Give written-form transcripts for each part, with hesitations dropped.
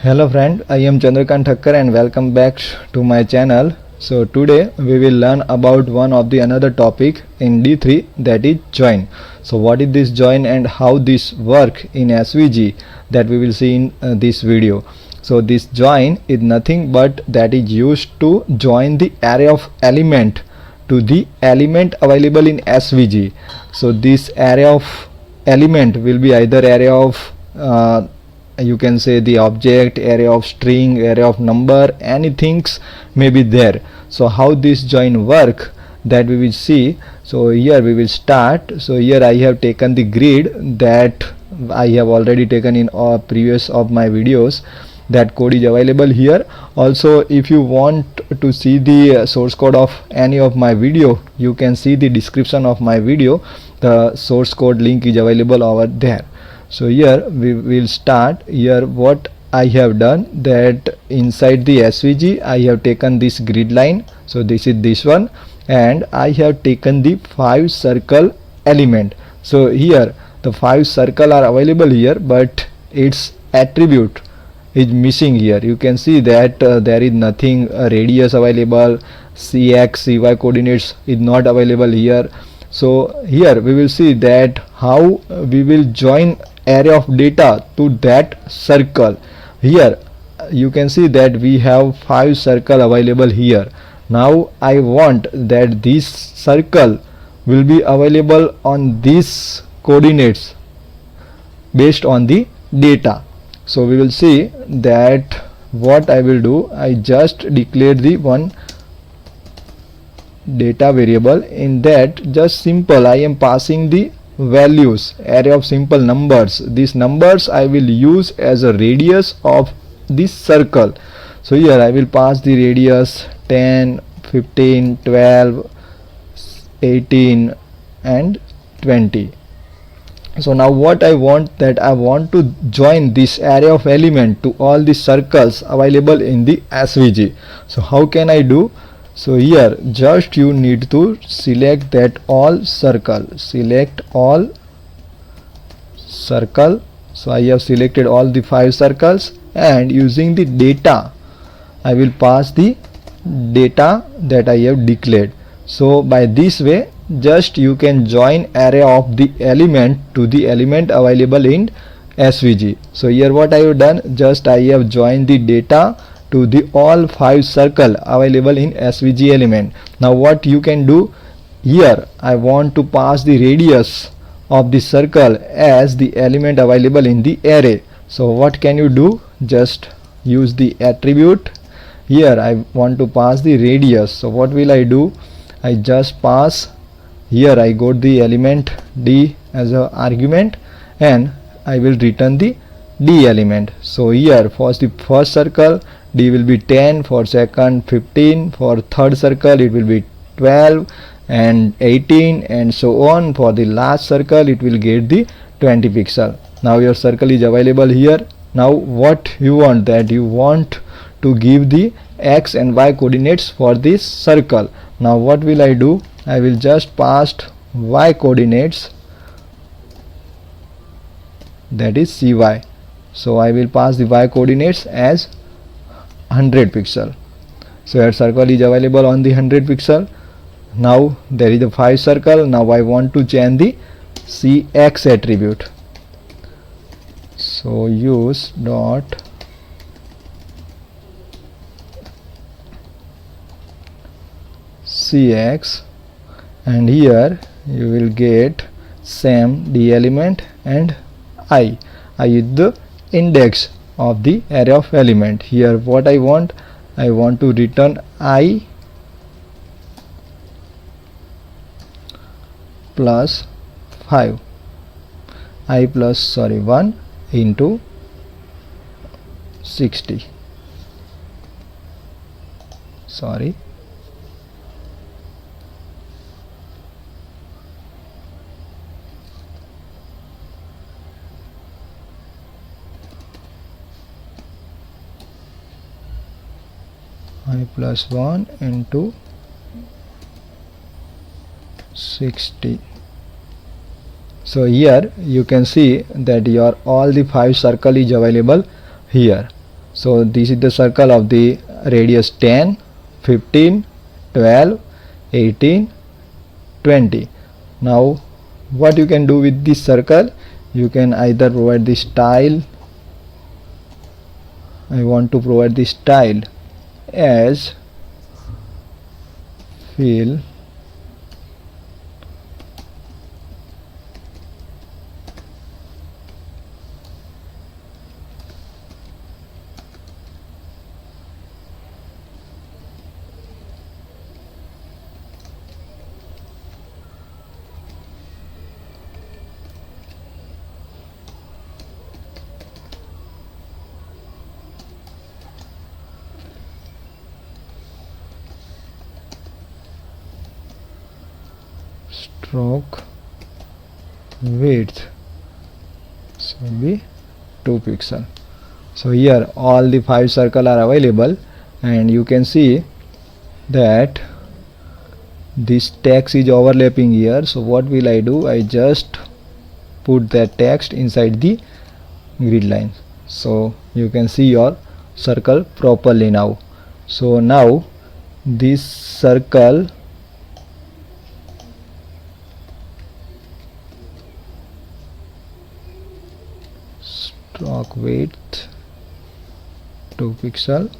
Hello friend, I am Chandrakant Thakkar and welcome back to my channel. So today we will learn about one of the another topic in D3, that is join. So what is this join and how this work in SVG, that we will see in this video. So this join is nothing but that is used to join the array of element to the element available in SVG. So this array of element will be either array of you can say the object, array of string, array of number, anything may be there. So how this join work, that we will see. So here we will start. So here I have taken the grid that I have already taken in previous of my videos. That code is available here. Also, if you want to see the source code of any of my video, you can see the description of my video. The source code link is available over there. So here we will start. Here what I have done, that inside the SVG I have taken this grid line. So this is this one, and I have taken the 5 circle element. So here the 5 circle are available here, but its attribute is missing here. You can see that there is nothing radius available, cx cy coordinates is not available here. So here we will see that how we will join array of data to that circle. Here you can see that we have 5 circle available here. Now I want that this circle will be available on these coordinates based on the data. So we will see that what I will do, I just declare the one data variable. In that, just simple, I am passing the values, array of simple numbers. These numbers I will use as a radius of this circle. So here I will pass the radius 10, 15, 12, 18 and 20. So now what I want, that I want to join this array of element to all the circles available in the SVG. So how can I do? So here just you need to select that all circle, select all circle. So I have selected all the 5 circles, and using the data I will pass the data that I have declared. So by this way just you can join array of the element to the element available in SVG. So here what I have done, just I have joined the data to the all 5 circle available in SVG element. Now what you can do, here I want to pass the radius of the circle as the element available in the array. So what can you do, just use the attribute. Here I want to pass the radius. So what will I do, I just pass, here I got the element d as a argument, and I will return the d element. So here for the first circle d will be 10, for second 15, for third circle it will be 12 and 18 and so on. For the last circle it will get the 20 pixel. Now your circle is available here. Now what you want, that you want to give the x and y coordinates for this circle. Now what will I do, I will just pass y coordinates, that is cy. So I will pass the y coordinates as 100 pixel. So your circle is available on the 100 pixel. Now there is a 5 circle. Now I want to change the cx attribute. So use dot cx, and here you will get same d element and I is the index of the array of element. Here what I want to return I plus 5, I plus 1 into 60, sorry, I plus 1 into 60. So here you can see that your all the 5 circle is available here. So this is the circle of the radius 10, 15, 12, 18, 20. Now what you can do with this circle, you can either provide this tile. I want to provide this tile as fill stroke width should be 2 pixel. So here all the 5 circle are available, and you can see that this text is overlapping here. So what will I do? I just put that text inside the grid line, so you can see your circle properly now. So now this circle stroke width 2 pixel,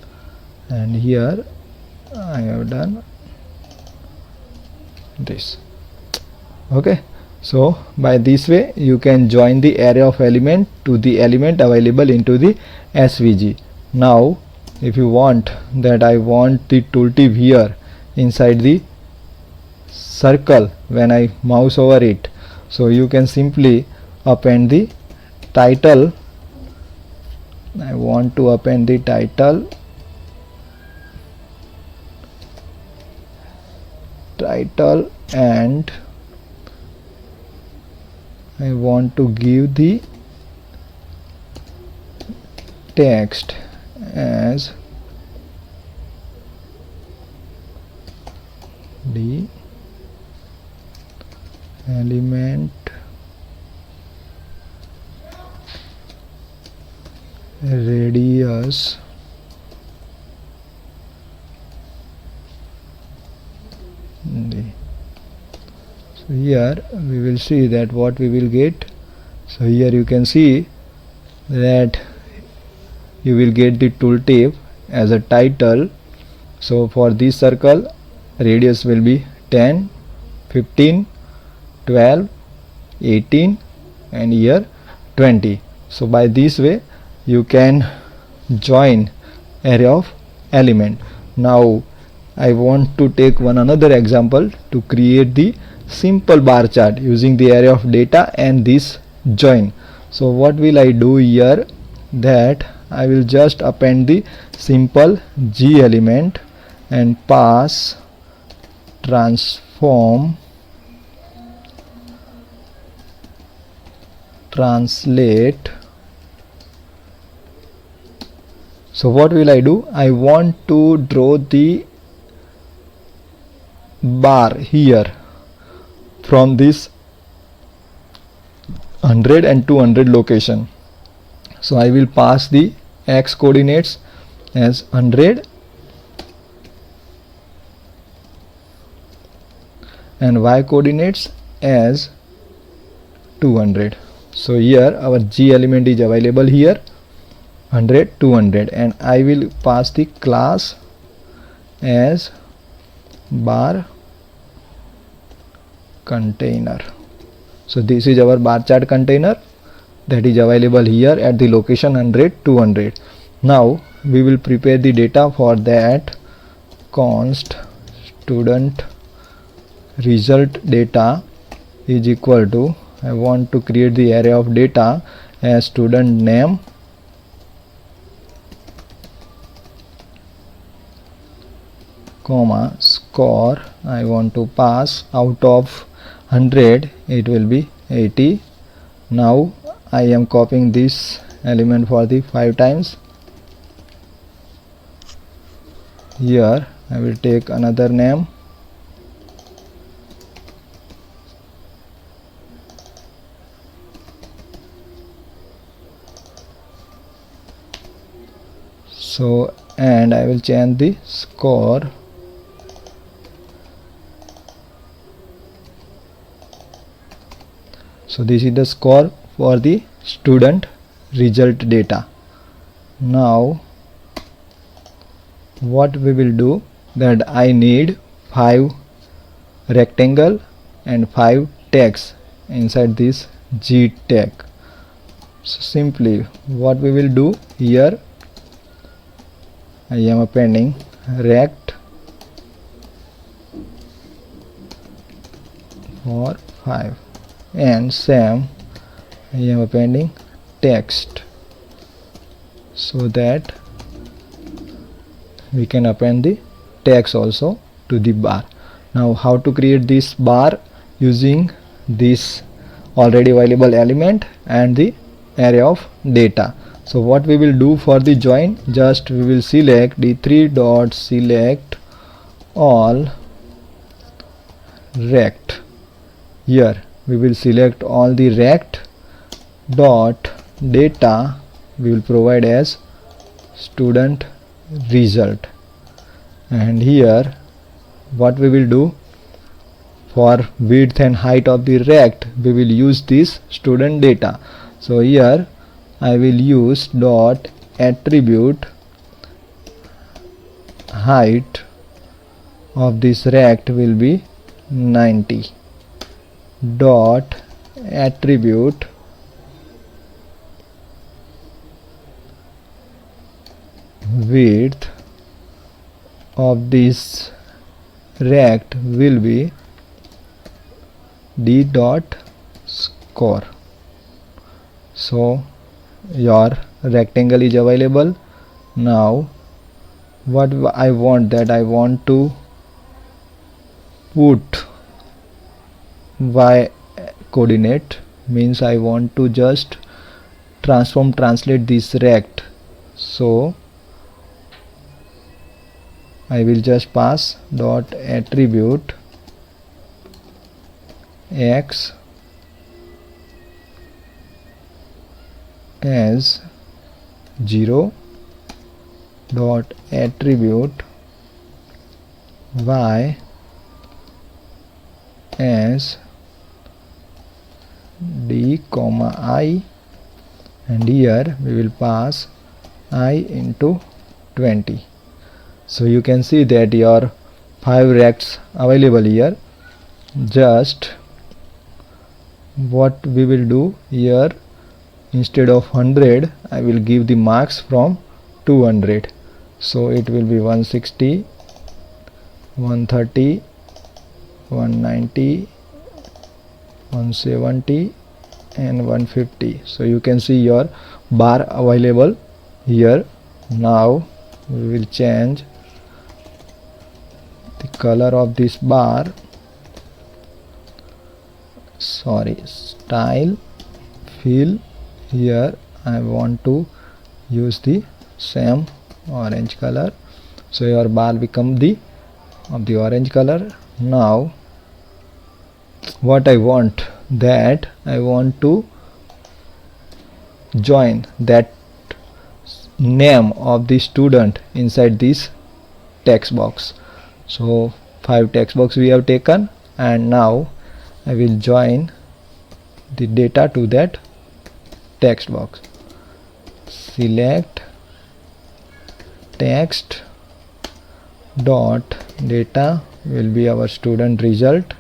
and here I have done this. Okay, so by this way you can join the array of element to the element available into the SVG. Now if you want that I want the tooltip here inside the circle when I mouse over it, so you can simply append the title. I want to append the title and I want to give the text as the element radius the. So here we will see that what we will get. So here you can see that you will get the tooltip as a title. So for this circle radius will be 10, 15, 12, 18 and here 20. So by this way you can join array of element. Now I want to take one another example to create the simple bar chart using the array of data and this join. So what will I do here, that I will just append the simple G element and pass transform translate. So what will I do, I want to draw the bar here from this 100 and 200 location. So I will pass the x coordinates as 100 and y coordinates as 200. So here our G element is available here 100, 200, and I will pass the class as bar container. So this is our bar chart container that is available here at the location 100, 200. Now we will prepare the data. For that, const student result data is equal to, I want to create the array of data as student name comma score. I want to pass out of 100 it will be 80. Now I am copying this element for the 5 times. Here I will take another name So and I will change the score. So this is the score for the student result data. Now what we will do, that I need 5 rectangle and 5 tags inside this G tag. So simply what we will do here, I am appending rect for 5 and same I am appending text, so that we can append the text also to the bar. Now how to create this bar? Using this already available element and the array of data. So what we will do for the join, just we will select d3 dot select all rect. Here we will select all the rect dot data, we will provide as student result, and here what we will do, for width and height of the rect we will use this student data. So here I will use dot attribute height of this rect will be 90, dot attribute width of this rect will be d dot score. So your rectangle is available. Now what I want, that I want to put y coordinate, means I want to just translate this rect. So I will just pass dot attribute x as 0, dot attribute y as d comma I, and here we will pass I into 20. So you can see that your 5 rects available here. Just what we will do here, instead of 100 I will give the marks from 200. So it will be 160, 130, 190, 170 and 150. So you can see your bar available here. Now we will change the color of this bar, style fill. Here I want to use the same orange color, so your bar become of the orange color. Now what I want, that I want to join that name of the student inside this text box. So 5 text box we have taken, and now I will join the data to that text box. Select text dot data will be our student result,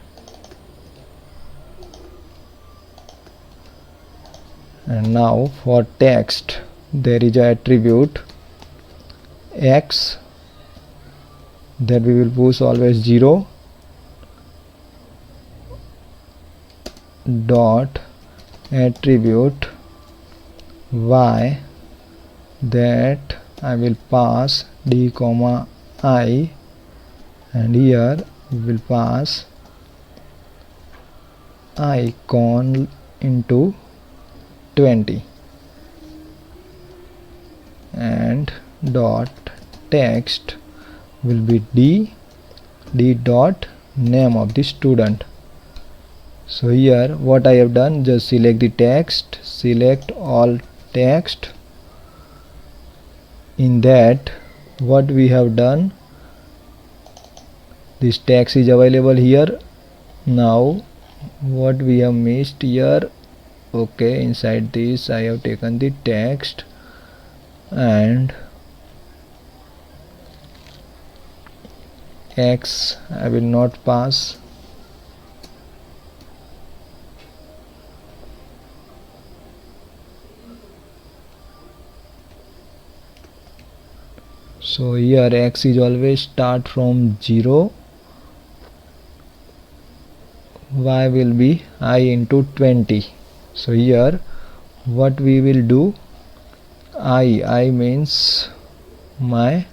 and now for text there is a attribute x, that we will push always 0, dot attribute y, that I will pass d comma I, and here we will pass icon into 20, and dot text will be d dot name of the student. So here what I have done, just select the text, select all text, in that what we have done, this text is available here. Now what we have missed here, okay, inside this I have taken the text and X I will not pass. So here X is always start from 0, Y will be I into 20. So here what we will do, I means my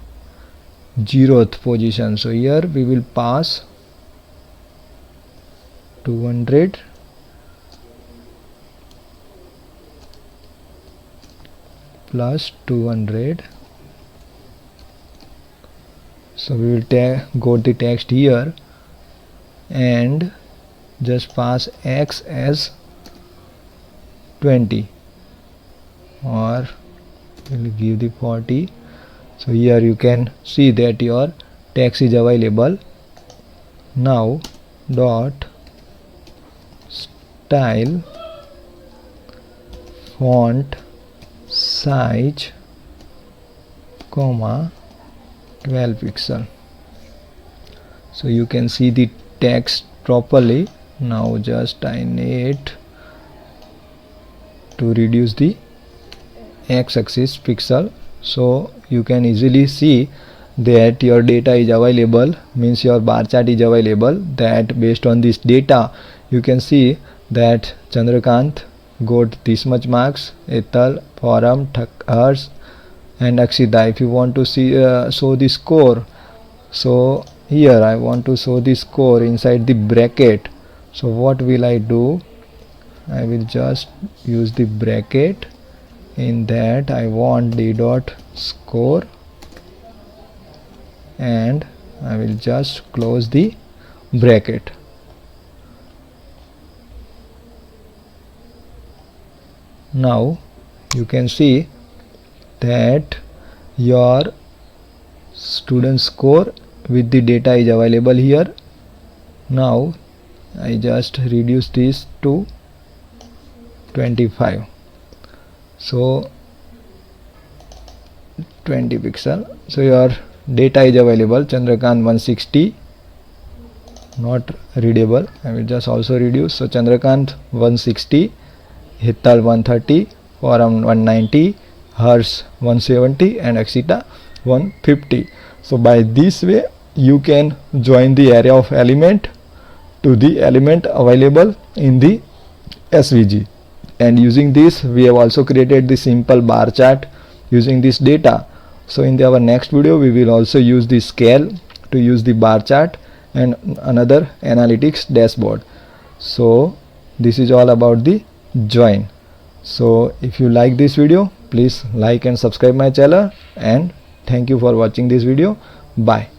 0th position. So here we will pass 200 plus 200. So we will go the text here and just pass X as 20 or we'll give the 40. So here you can see that your text is available. Now dot style font size comma 12 pixel. So you can see the text properly. Now just I need to reduce the x-axis pixel, so you can easily see that your data is available, means your bar chart is available, that based on this data you can see that Chandrakant got this much marks, Etal, Forum, Hers and Akshita. If you want to see show the score, so here I want to show the score inside the bracket. So what will I do, I will just use the bracket. In that I want d dot score and I will just close the bracket. Now you can see that your student score with the data is available here. Now I just reduce this to 25. So 20 pixel. So your data is available. Chandrakant 160, not readable. I will just also reduce. So Chandrakant 160, Hittal 130, Forum 190, Hers 170 and Akshita 150. So by this way you can join the array of element to the element available in the SVG. And using this we have also created the simple bar chart using this data. So in our next video we will also use the scale to use the bar chart and another analytics dashboard. So this is all about the join. So if you like this video, please like and subscribe my channel, and thank you for watching this video. Bye.